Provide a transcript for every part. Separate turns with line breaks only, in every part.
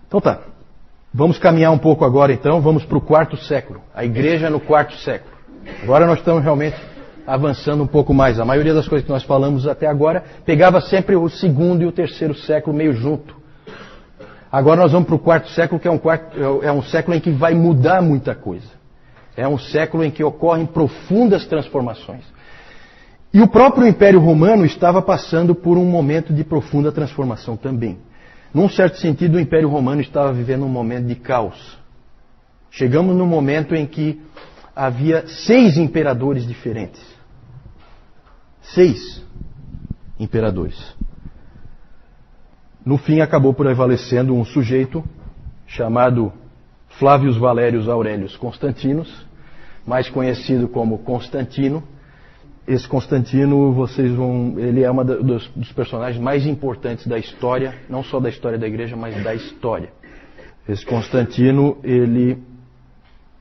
Então tá, vamos caminhar um pouco agora então, vamos para o quarto século, a igreja no quarto século. Agora nós estamos realmente avançando um pouco mais. A maioria das coisas que nós falamos até agora pegava sempre o segundo e o terceiro século meio junto. Agora nós vamos para o quarto século, que é um século em que vai mudar muita coisa. É um século em que ocorrem profundas transformações. E o próprio Império Romano estava passando por um momento de profunda transformação também. Num certo sentido, o Império Romano estava vivendo um momento de caos. Chegamos num momento em que havia 6 imperadores diferentes. 6 imperadores. No fim, acabou por prevalecendo um sujeito chamado Flávios Valérios Aurelius Constantinos, mais conhecido como Constantino. Esse Constantino, ele é um dos personagens mais importantes da história, não só da história da igreja, mas da história. Esse Constantino, ele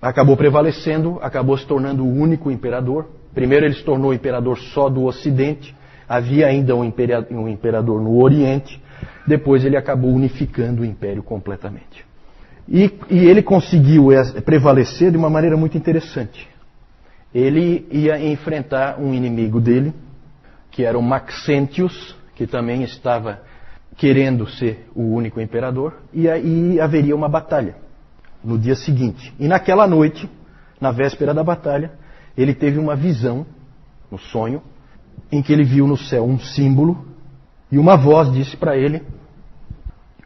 acabou prevalecendo, acabou se tornando o único imperador. Primeiro ele se tornou imperador só do Ocidente, havia ainda um imperador no Oriente, depois ele acabou unificando o império completamente. E ele conseguiu prevalecer de uma maneira muito interessante. Ele ia enfrentar um inimigo dele, que era o Maxentius, que também estava querendo ser o único imperador, e aí haveria uma batalha no dia seguinte. E naquela noite, na véspera da batalha, ele teve uma visão, no sonho, em que ele viu no céu um símbolo, e uma voz disse para ele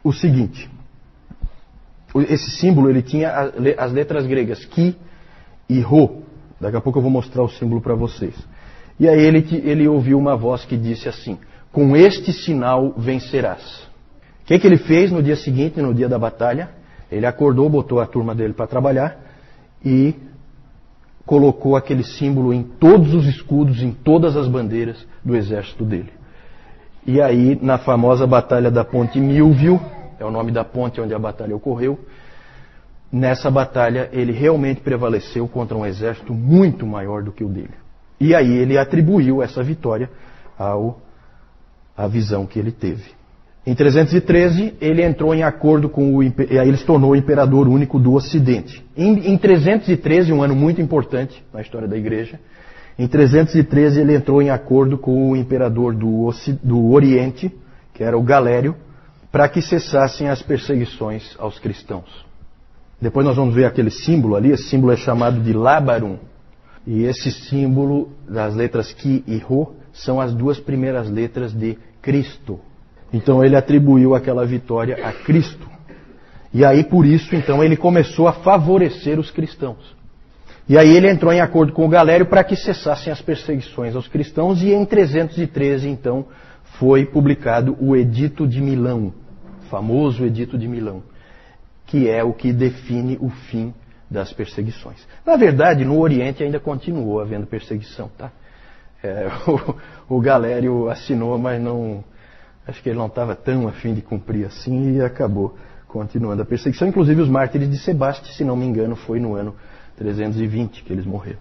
o seguinte. Esse símbolo, ele tinha as letras gregas Ki e Rho. Daqui a pouco eu vou mostrar o símbolo para vocês. E aí ele ouviu uma voz que disse assim: com este sinal vencerás. O que ele fez no dia seguinte, no dia da batalha? Ele acordou, botou a turma dele para trabalhar e colocou aquele símbolo em todos os escudos, em todas as bandeiras do exército dele. E aí, na famosa batalha da Ponte Milvio, é o nome da ponte onde a batalha ocorreu, nessa batalha ele realmente prevaleceu contra um exército muito maior do que o dele. E aí ele atribuiu essa vitória à visão que ele teve. Em 313 ele entrou em acordo com aí ele se tornou o imperador único do Ocidente. Em 313, um ano muito importante na história da igreja, em 313 ele entrou em acordo com o imperador do Oriente, que era o Galério, para que cessassem as perseguições aos cristãos. Depois nós vamos ver aquele símbolo ali, esse símbolo é chamado de Labarum. E esse símbolo das letras Ki e Rho são as 2 primeiras letras de Cristo. Então ele atribuiu aquela vitória a Cristo. E aí por isso então ele começou a favorecer os cristãos. E aí ele entrou em acordo com o Galério para que cessassem as perseguições aos cristãos, e em 313 então foi publicado o Edito de Milão, o famoso Edito de Milão, que é o que define o fim das perseguições. Na verdade, no Oriente ainda continuou havendo perseguição, tá? O Galério assinou, mas não, acho que ele não estava tão a fim de cumprir assim, e acabou continuando a perseguição. Inclusive os mártires de Sebaste, se não me engano, foi no ano 320 que eles morreram.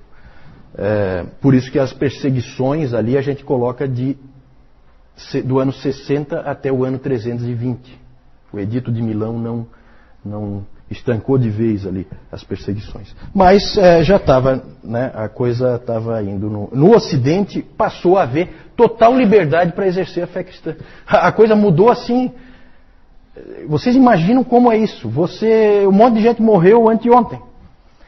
Por isso que as perseguições ali a gente coloca do ano 60 até o ano 320. O Edito de Milão não estancou de vez ali as perseguições. Mas já estava, né, a coisa estava indo. No Ocidente passou a haver total liberdade para exercer a fé cristã. A coisa mudou assim. Vocês imaginam como é isso? Um monte de gente morreu anteontem.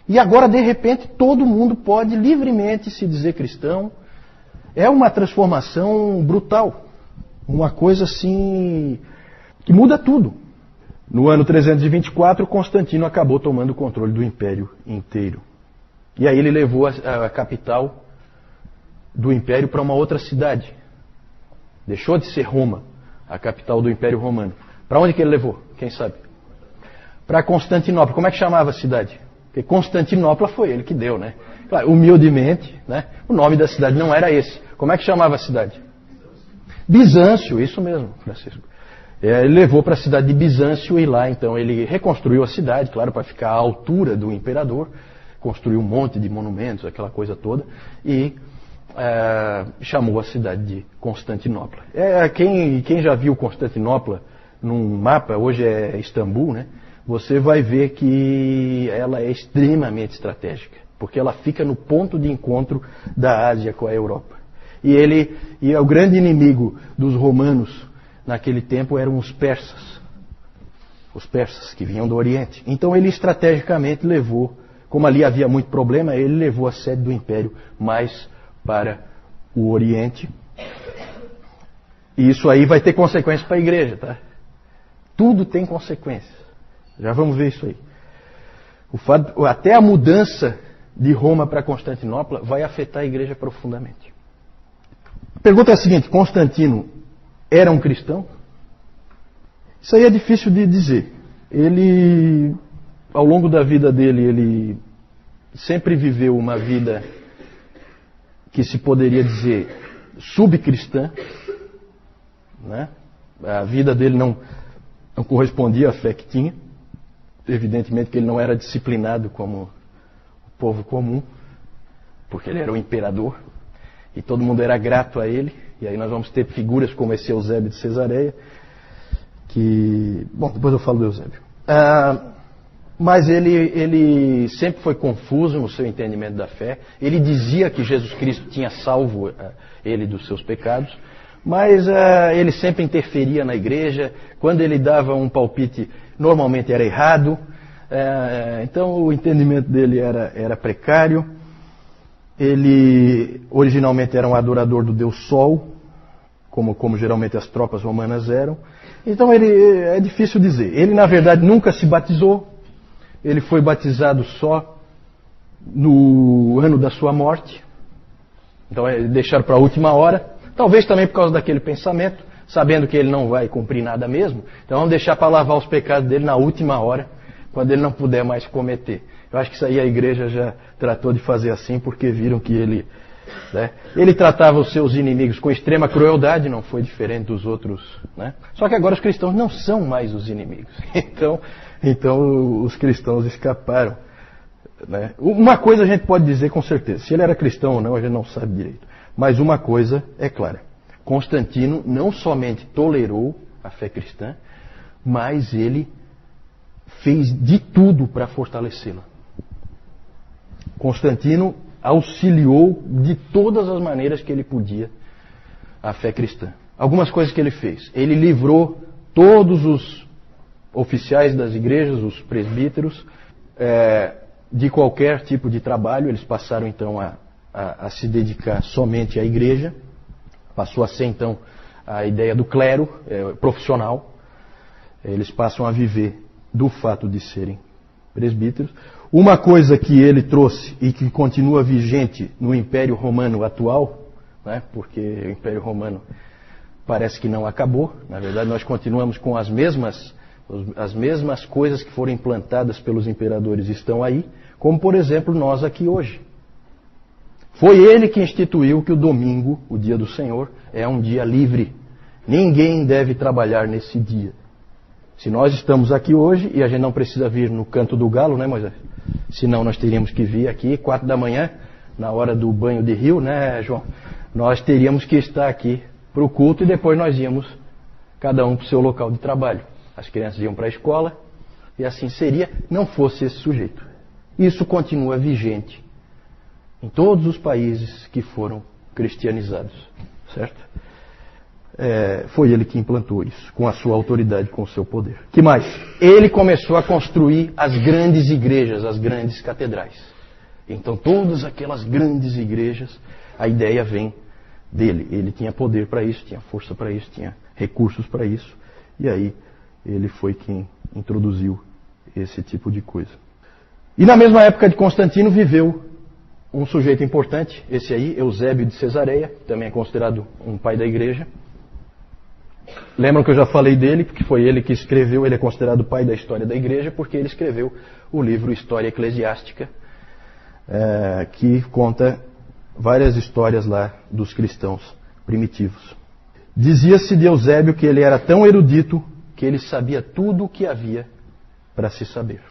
E agora, de repente, todo mundo pode livremente se dizer cristão. É uma transformação brutal. Uma coisa assim que muda tudo. No ano 324, Constantino acabou tomando o controle do império inteiro. E aí ele levou a capital do império para uma outra cidade. Deixou de ser Roma, a capital do Império Romano. Para onde que ele levou? Quem sabe? Para Constantinopla. Como é que chamava a cidade? Porque Constantinopla foi ele que deu, né? Claro, humildemente, né? O nome da cidade não era esse. Como é que chamava a cidade? Bizâncio, isso mesmo, Francisco. Ele levou para a cidade de Bizâncio, e lá então ele reconstruiu a cidade, claro, para ficar à altura do imperador, construiu um monte de monumentos, aquela coisa toda, e chamou a cidade de Constantinopla. Quem já viu Constantinopla num mapa, hoje é Istambul, né? Você vai ver que ela é extremamente estratégica, porque ela fica no ponto de encontro da Ásia com a Europa. E o grande inimigo dos romanos naquele tempo eram os persas que vinham do Oriente. Então ele estrategicamente levou, como ali havia muito problema, ele levou a sede do império mais para o Oriente. E isso aí vai ter consequências para a igreja, tá? Tudo tem consequências. Já vamos ver isso aí. Até a mudança de Roma para Constantinopla vai afetar a igreja profundamente. A pergunta é a seguinte: Constantino era um cristão? Isso aí é difícil de dizer. Ele, ao longo da vida dele, ele sempre viveu uma vida que se poderia dizer subcristã, né? A vida dele não correspondia à fé que tinha. Evidentemente que ele não era disciplinado como o povo comum, porque ele era o imperador e todo mundo era grato a ele. E aí nós vamos ter figuras como esse Eusébio de Cesareia, que... Bom, depois eu falo do Eusébio. Mas ele sempre foi confuso no seu entendimento da fé. Ele dizia que Jesus Cristo tinha salvo ele dos seus pecados, mas ele sempre interferia na igreja. Quando ele dava um palpite, normalmente era errado. Então o entendimento dele era precário. Ele originalmente era um adorador do Deus Sol, como geralmente as tropas romanas eram. Então é difícil dizer. Ele na verdade nunca se batizou. Ele foi batizado só no ano da sua morte. Então deixaram para a última hora. Talvez também por causa daquele pensamento, sabendo que ele não vai cumprir nada mesmo. Então vamos deixar para lavar os pecados dele na última hora, quando ele não puder mais cometer. Eu acho que isso aí a igreja já tratou de fazer assim, porque viram que ele tratava os seus inimigos com extrema crueldade, não foi diferente dos outros, né? Só que agora os cristãos não são mais os inimigos. Então os cristãos escaparam, né? Uma coisa a gente pode dizer com certeza: se ele era cristão ou não, a gente não sabe direito. Mas uma coisa é clara: Constantino não somente tolerou a fé cristã, mas ele fez de tudo para fortalecê-la. Constantino auxiliou de todas as maneiras que ele podia a fé cristã. Algumas coisas que ele fez: ele livrou todos os oficiais das igrejas, os presbíteros, de qualquer tipo de trabalho. Eles passaram então a se dedicar somente à igreja. Passou a ser então a ideia do clero profissional. Eles passam a viver do fato de serem presbíteros. Uma coisa que ele trouxe e que continua vigente no Império Romano atual, né, porque o Império Romano parece que não acabou. Na verdade, nós continuamos com as mesmas coisas que foram implantadas pelos imperadores estão aí, como por exemplo nós aqui hoje. Foi ele que instituiu que o domingo, o dia do Senhor, é um dia livre. Ninguém deve trabalhar nesse dia. Se nós estamos aqui hoje, e a gente não precisa vir no canto do galo, né, Moisés? Senão nós teríamos que vir aqui 4 da manhã, na hora do banho de rio, né, João? Nós teríamos que estar aqui para o culto e depois nós íamos, cada um para o seu local de trabalho. As crianças iam para a escola e assim seria, não fosse esse sujeito. Isso continua vigente em todos os países que foram cristianizados, certo? Foi ele que implantou isso, com a sua autoridade, com o seu poder. Que mais? Ele começou a construir as grandes igrejas, as grandes catedrais. Então todas aquelas grandes igrejas, a ideia vem dele. Ele tinha poder para isso, tinha força para isso, tinha recursos para isso. E aí ele foi quem introduziu esse tipo de coisa. E na mesma época de Constantino viveu um sujeito importante, esse aí, Eusébio de Cesareia, também é considerado um pai da igreja. Lembram que eu já falei dele, porque foi ele que escreveu, ele é considerado o pai da história da igreja, porque ele escreveu o livro História Eclesiástica, que conta várias histórias lá dos cristãos primitivos. Dizia-se de Eusébio que ele era tão erudito que ele sabia tudo o que havia para se saber.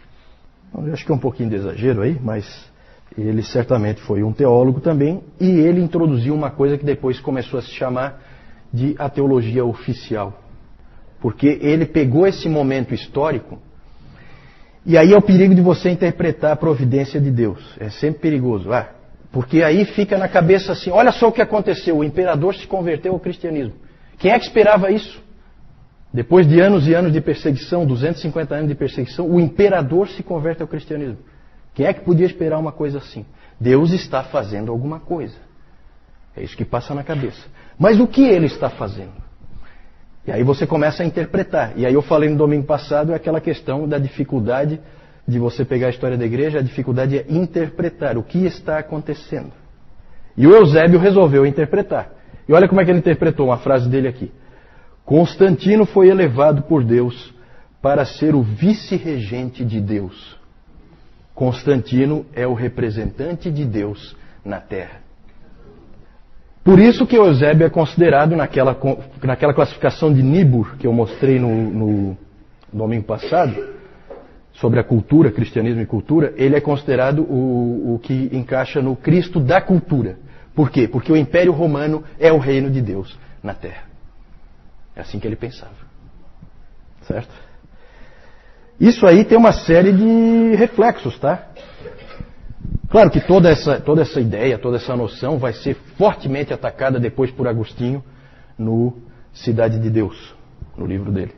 Eu acho que é um pouquinho de exagero aí, mas ele certamente foi um teólogo também, e ele introduziu uma coisa que depois começou a se chamar de a teologia oficial. Porque ele pegou esse momento histórico, e aí é o perigo de você interpretar a providência de Deus. É sempre perigoso. Porque aí fica na cabeça assim, olha só o que aconteceu, o imperador se converteu ao cristianismo. Quem é que esperava isso? Depois de anos e anos de perseguição, 250 anos de perseguição, o imperador se converte ao cristianismo. Quem é que podia esperar uma coisa assim? Deus está fazendo alguma coisa. É isso que passa na cabeça. Mas o que ele está fazendo? E aí você começa a interpretar. E aí eu falei no domingo passado aquela questão da dificuldade de você pegar a história da igreja, a dificuldade é interpretar o que está acontecendo. E o Eusébio resolveu interpretar. E olha como é que ele interpretou uma frase dele aqui. Constantino foi elevado por Deus para ser o vice-regente de Deus. Constantino é o representante de Deus na Terra. Por isso que Eusébio é considerado naquela classificação de Niebuhr, que eu mostrei no domingo passado, sobre a cultura, cristianismo e cultura, ele é considerado o que encaixa no Cristo da cultura. Por quê? Porque o Império Romano é o reino de Deus na Terra. É assim que ele pensava. Certo? Isso aí tem uma série de reflexos, tá? Claro que toda essa ideia, toda essa noção vai ser fortemente atacada depois por Agostinho no Cidade de Deus, no livro dele.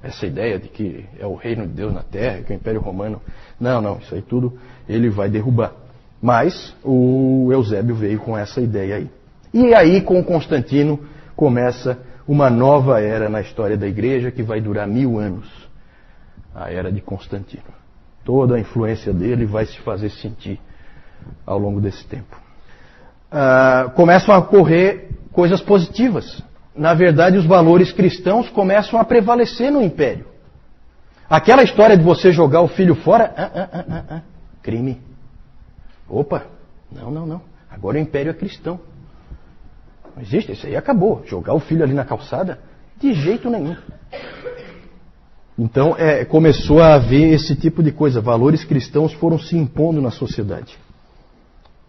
Essa ideia de que é o reino de Deus na Terra, que é o Império Romano. Não, isso aí tudo ele vai derrubar. Mas o Eusébio veio com essa ideia aí. E aí, com Constantino, começa uma nova era na história da igreja que vai durar 1000 anos. A era de Constantino. Toda a influência dele vai se fazer sentir ao longo desse tempo. Começam a ocorrer coisas positivas. Na verdade, os valores cristãos começam a prevalecer no império. Aquela história de você jogar o filho fora, crime. Opa, não. Agora o império é cristão. Não existe, isso aí acabou. Jogar o filho ali na calçada, de jeito nenhum. Então, começou a haver esse tipo de coisa. Valores cristãos foram se impondo na sociedade.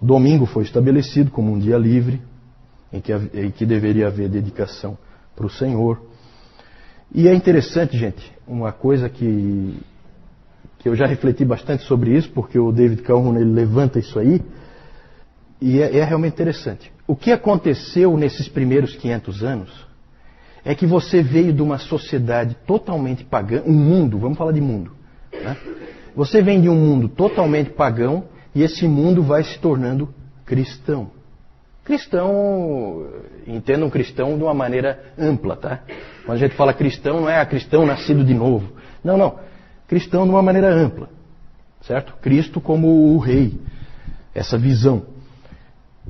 O domingo foi estabelecido como um dia livre, em que deveria haver dedicação para o Senhor. E é interessante, gente, uma coisa que eu já refleti bastante sobre isso, porque o David Calhoun ele levanta isso aí, e é realmente interessante. O que aconteceu nesses primeiros 500 anos é que você veio de uma sociedade totalmente pagã, um mundo, vamos falar de mundo, né? Você vem de um mundo totalmente pagão e esse mundo vai se tornando cristão. Cristão, entendam cristão de uma maneira ampla, tá? Quando a gente fala cristão, não é cristão nascido de novo. Não. Cristão de uma maneira ampla, certo? Cristo como o rei, essa visão.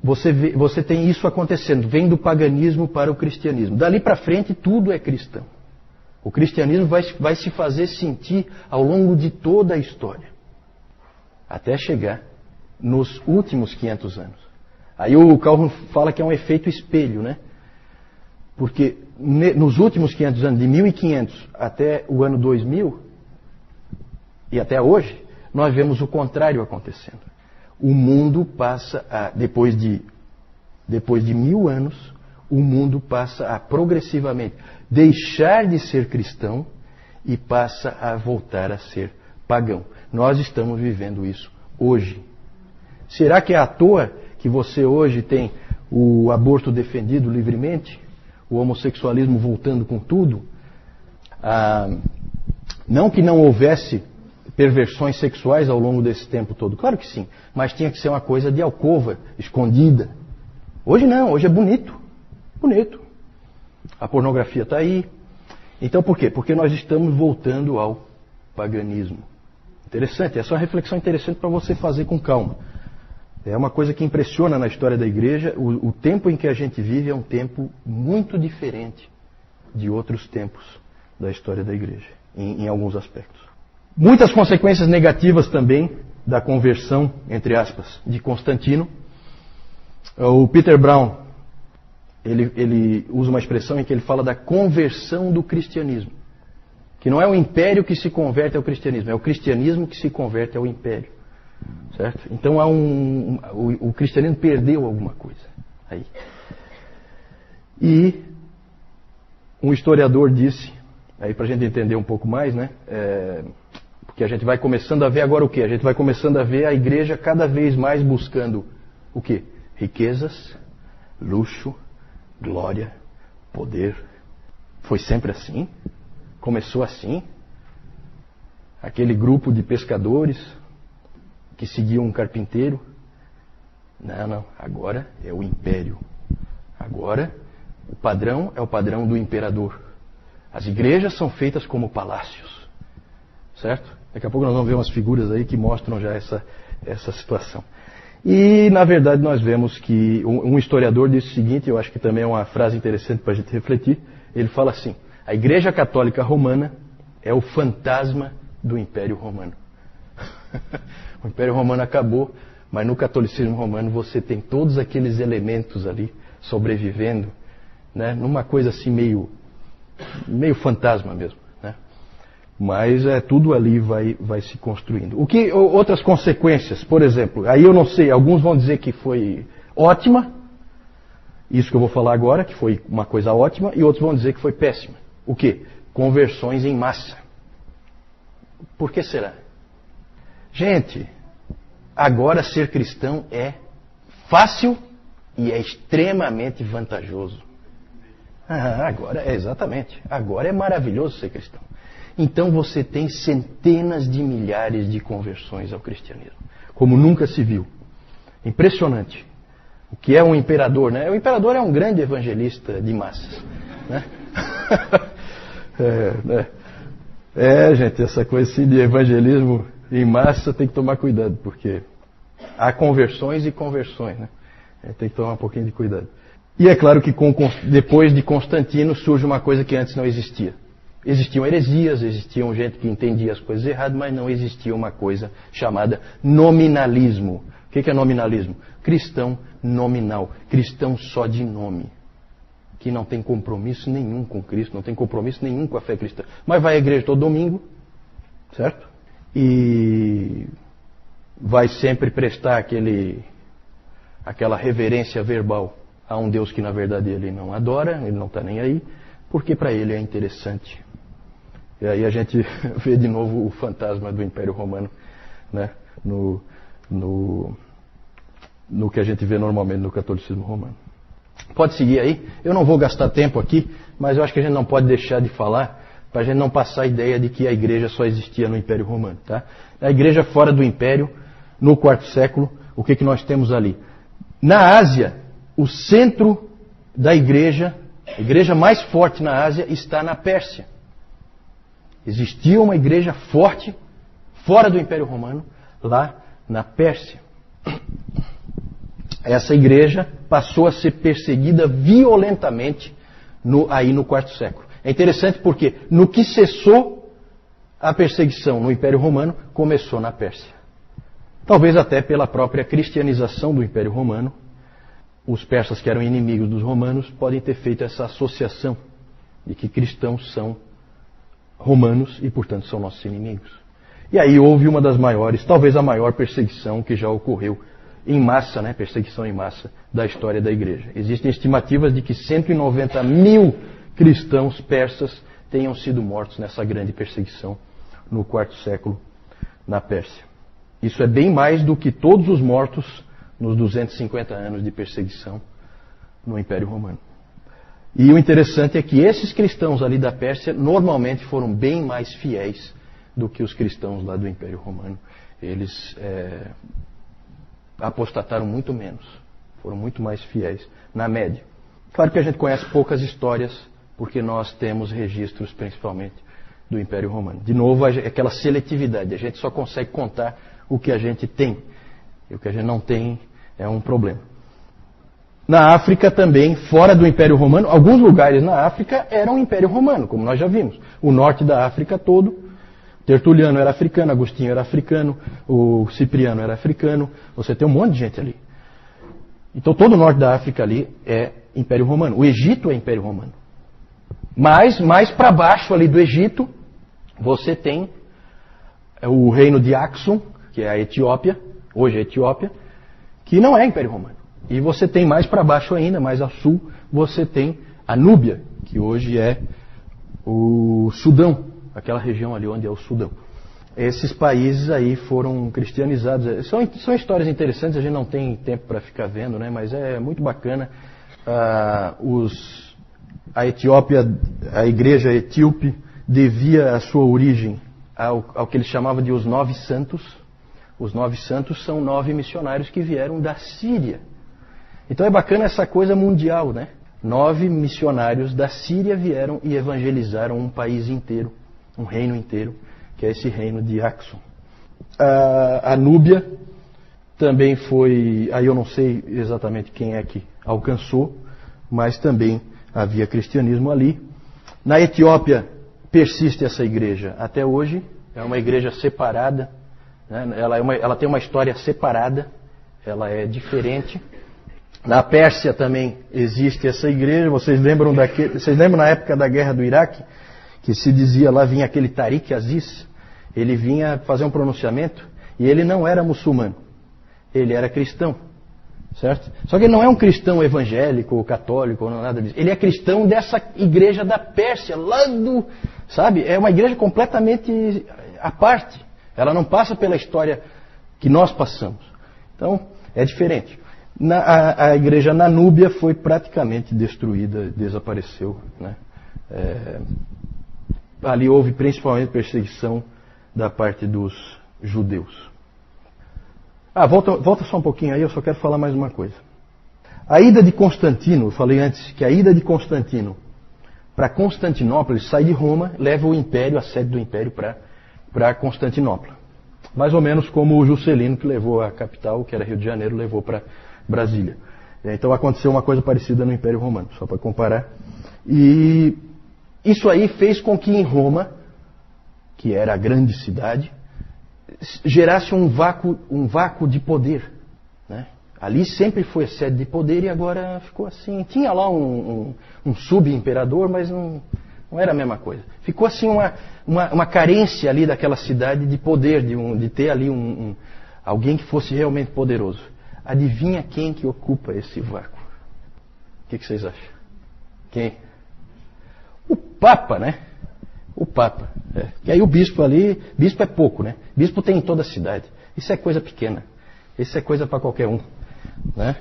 Você tem isso acontecendo, vem do paganismo para o cristianismo. Dali para frente tudo é cristão. O cristianismo vai se fazer sentir ao longo de toda a história, até chegar nos últimos 500 anos. Aí o Calhoun fala que é um efeito espelho, né? Porque nos últimos 500 anos, de 1500 até o ano 2000, e até hoje, nós vemos o contrário acontecendo. O mundo passa depois de 1000 anos, o mundo passa a progressivamente deixar de ser cristão e passa a voltar a ser pagão. Nós estamos vivendo isso hoje. Será que é à toa que você hoje tem o aborto defendido livremente? O homossexualismo voltando com tudo? Não que não houvesse perversões sexuais ao longo desse tempo todo. Claro que sim. Mas tinha que ser uma coisa de alcova, escondida. Hoje não, hoje é bonito. Bonito. A pornografia está aí. Então por quê? Porque nós estamos voltando ao paganismo. Interessante, essa é uma reflexão interessante para você fazer com calma. É uma coisa que impressiona na história da igreja. O tempo em que a gente vive é um tempo muito diferente de outros tempos da história da igreja, em alguns aspectos. Muitas consequências negativas também da conversão, entre aspas, de Constantino. O Peter Brown, ele usa uma expressão em que ele fala da conversão do cristianismo. Que não é o império que se converte ao cristianismo, é o cristianismo que se converte ao império. Certo? Então o cristianismo perdeu alguma coisa aí. E um historiador disse aí para a gente entender um pouco mais, né? Porque a gente vai começando a ver agora o quê? A gente vai começando a ver a igreja cada vez mais buscando o quê? Riquezas, luxo, glória, poder. Foi sempre assim? Começou assim? Aquele grupo de pescadores que seguiam um carpinteiro? Não. Agora é o império. Agora o padrão é o padrão do imperador. As igrejas são feitas como palácios. Certo? Daqui a pouco nós vamos ver umas figuras aí que mostram já essa situação. E, na verdade, nós vemos que um historiador disse o seguinte, eu acho que também é uma frase interessante para a gente refletir. Ele fala assim: a Igreja Católica Romana é o fantasma do Império Romano. O Império Romano acabou, mas no catolicismo romano você tem todos aqueles elementos ali sobrevivendo, né, numa coisa assim meio fantasma mesmo. Né? Mas tudo ali vai se construindo. Outras consequências, por exemplo, aí eu não sei, alguns vão dizer que foi ótima, isso que eu vou falar agora, que foi uma coisa ótima, e outros vão dizer que foi péssima. O quê? Conversões em massa. Por que será? Gente, agora ser cristão é fácil e é extremamente vantajoso. Exatamente. Agora é maravilhoso ser cristão. Então você tem centenas de milhares de conversões ao cristianismo, como nunca se viu. Impressionante. O que é um imperador, né? O imperador é um grande evangelista de massas, né? Gente, essa coisa assim de evangelismo em massa tem que tomar cuidado, porque há conversões e conversões, né? Tem que tomar um pouquinho de cuidado. E é claro que depois de Constantino surge uma coisa que antes não existia. Existiam heresias, existiam gente que entendia as coisas erradas, mas não existia uma coisa chamada nominalismo. O que é nominalismo? Cristão nominal, cristão só de nome, que não tem compromisso nenhum com Cristo, não tem compromisso nenhum com a fé cristã. Mas vai à igreja todo domingo, certo? E vai sempre prestar aquela reverência verbal a um Deus que na verdade ele não adora, ele não está nem aí, porque para ele é interessante. E aí a gente vê de novo o fantasma do Império Romano, né? No que a gente vê normalmente no catolicismo romano. Pode seguir aí. Eu não vou gastar tempo aqui, mas eu acho que a gente não pode deixar de falar, para a gente não passar a ideia de que a igreja só existia no Império Romano. Tá? A igreja fora do Império, no quarto século, o que nós temos ali? Na Ásia, o centro da igreja, a igreja mais forte na Ásia, está na Pérsia. Existia uma igreja forte, fora do Império Romano, lá na Pérsia. Essa igreja passou a ser perseguida violentamente aí no quarto século. É interessante porque no que cessou a perseguição no Império Romano, começou na Pérsia. Talvez até pela própria cristianização do Império Romano, os persas que eram inimigos dos romanos podem ter feito essa associação de que cristãos são romanos e, portanto, são nossos inimigos. E aí houve uma das maiores, talvez a maior perseguição que já ocorreu em massa, né, perseguição em massa da história da igreja. Existem estimativas de que 190 mil cristãos persas tenham sido mortos nessa grande perseguição no quarto século na Pérsia. Isso é bem mais do que todos os mortos nos 250 anos de perseguição no Império Romano. E o interessante é que esses cristãos ali da Pérsia normalmente foram bem mais fiéis do que os cristãos lá do Império Romano. Eles apostataram muito menos, foram muito mais fiéis, na média. Claro que a gente conhece poucas histórias, porque nós temos registros principalmente do Império Romano. De novo, aquela seletividade, a gente só consegue contar o que a gente tem, e o que a gente não tem é um problema. Na África também, fora do Império Romano, alguns lugares na África eram Império Romano, como nós já vimos. O norte da África todo, Tertuliano era africano, Agostinho era africano, o Cipriano era africano, você tem um monte de gente ali. Então todo o norte da África ali é Império Romano. O Egito é Império Romano. Mas mais para baixo ali do Egito, você tem o reino de Axum, que é a Etiópia, hoje é a Etiópia, que não é Império Romano. E você tem mais para baixo ainda, mais ao sul, você tem a Núbia, que hoje é o Sudão, aquela região ali onde é o Sudão. Esses países aí foram cristianizados. São histórias interessantes, a gente não tem tempo para ficar vendo, né? Mas é muito bacana. A Etiópia, a igreja etíope, devia a sua origem ao que eles chamavam de os 9 santos. Os 9 santos são 9 missionários que vieram da Síria. Então é bacana essa coisa mundial, né? 9 missionários da Síria vieram e evangelizaram um país inteiro, um reino inteiro, que é esse reino de Axum. A Núbia também foi, aí eu não sei exatamente quem é que alcançou, mas também havia cristianismo ali. Na Etiópia persiste essa igreja até hoje, é uma igreja separada, né? Ela tem uma história separada, ela é diferente. Na Pérsia também existe essa igreja. Vocês lembram na época da guerra do Iraque, que se dizia lá, vinha aquele Tariq Aziz, ele vinha fazer um pronunciamento e ele não era muçulmano, ele era cristão, certo? Só que ele não é um cristão evangélico ou católico ou nada disso, ele é cristão dessa igreja da Pérsia, lá do, sabe? É uma igreja completamente à parte, ela não passa pela história que nós passamos, então é diferente. A igreja na Núbia foi praticamente destruída, desapareceu, né? Ali houve principalmente perseguição da parte dos judeus. Volta só um pouquinho aí, eu só quero falar mais uma coisa. A ida de Constantino, eu falei antes que a ida de Constantino para Constantinopla, ele sai de Roma, leva o império, a sede do império, para Constantinopla. Mais ou menos como o Juscelino, que levou a capital, que era Rio de Janeiro, levou para Brasília. Então aconteceu uma coisa parecida no Império Romano, só para comparar. E isso aí fez com que em Roma, que era a grande cidade, gerasse um vácuo de poder, né? Ali sempre foi a sede de poder e agora ficou assim. Tinha lá um subimperador, mas não era a mesma coisa. Ficou assim uma carência ali daquela cidade de poder, de ter ali alguém que fosse realmente poderoso. Adivinha quem que ocupa esse vácuo? O que vocês acham? Quem? O Papa, né? O Papa. E aí o bispo ali, bispo é pouco, né? Bispo tem em toda a cidade. Isso é coisa pequena. Isso é coisa para qualquer um, né?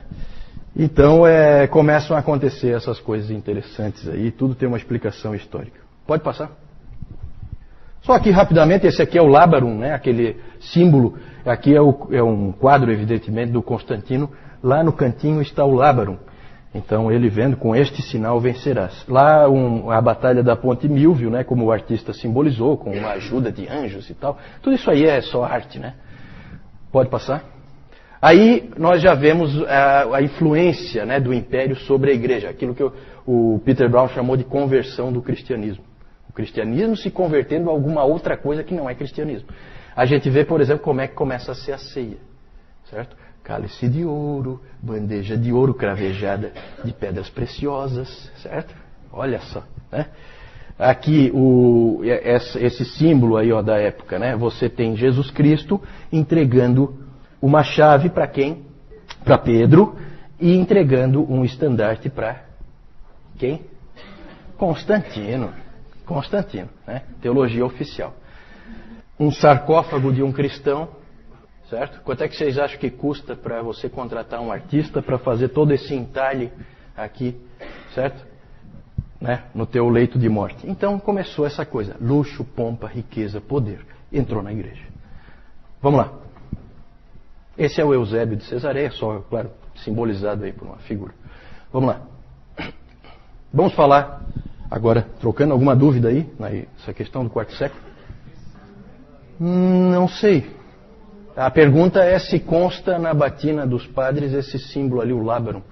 Então começam a acontecer essas coisas interessantes aí. Tudo tem uma explicação histórica. Pode passar? Só aqui rapidamente, esse aqui é o Lábarum, né? Aquele símbolo. Aqui é um quadro, evidentemente, do Constantino. Lá no cantinho está o Lábarum. Então ele vendo, com este sinal vencerás. Lá a batalha da Ponte Milvio, né? Como o artista simbolizou, com uma ajuda de anjos e tal. Tudo isso aí é só arte, né? Pode passar? Aí nós já vemos a influência, né, do Império sobre a Igreja. Aquilo que o Peter Brown chamou de conversão do cristianismo. O cristianismo se convertendo a alguma outra coisa que não é cristianismo. A gente vê, por exemplo, como é que começa a ser a ceia, certo? Cálice de ouro, bandeja de ouro cravejada de pedras preciosas, certo? Olha só, né? Aqui esse símbolo aí, ó, da época, né? Você tem Jesus Cristo entregando uma chave para quem? Para Pedro, e entregando um estandarte para quem? Constantino, né? Teologia oficial. Um sarcófago de um cristão, certo? Quanto é que vocês acham que custa para você contratar um artista para fazer todo esse entalhe aqui, certo? Né? No teu leito de morte. Então começou essa coisa, luxo, pompa, riqueza, poder. Entrou na igreja. Vamos lá. Esse é o Eusébio de Cesareia, só, claro, simbolizado aí por uma figura. Vamos lá. Vamos falar agora, trocando alguma dúvida aí, nessa questão do quarto século? Não sei. A pergunta é se consta na batina dos padres esse símbolo ali, o Lábarum.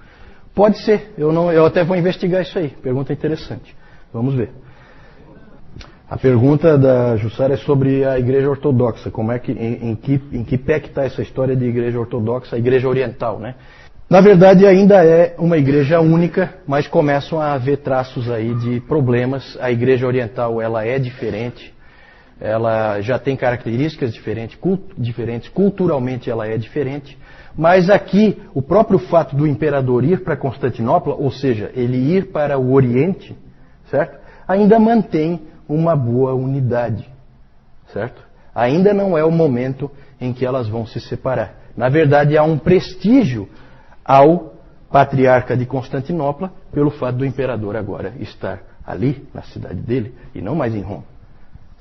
Pode ser, eu até vou investigar isso aí. Pergunta interessante. Vamos ver. A pergunta da Jussara é sobre a Igreja Ortodoxa. Como é que, em que pé que está essa história de Igreja Ortodoxa, a Igreja Oriental, né? Na verdade, ainda é uma igreja única, mas começam a haver traços aí de problemas. A Igreja Oriental, ela é diferente. Ela já tem características diferentes, culturalmente ela é diferente, mas aqui o próprio fato do imperador ir para Constantinopla, ou seja, ele ir para o Oriente, certo? ainda mantém uma boa unidade, certo? Ainda não é o momento em que elas vão se separar. Na verdade, há um prestígio ao patriarca de Constantinopla pelo fato do imperador agora estar ali, na cidade dele, e não mais em Roma,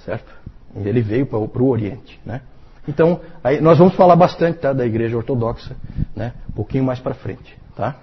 certo? Ele veio para o Oriente, né? Então, aí nós vamos falar bastante, tá, da Igreja Ortodoxa, né, um pouquinho mais para frente, tá?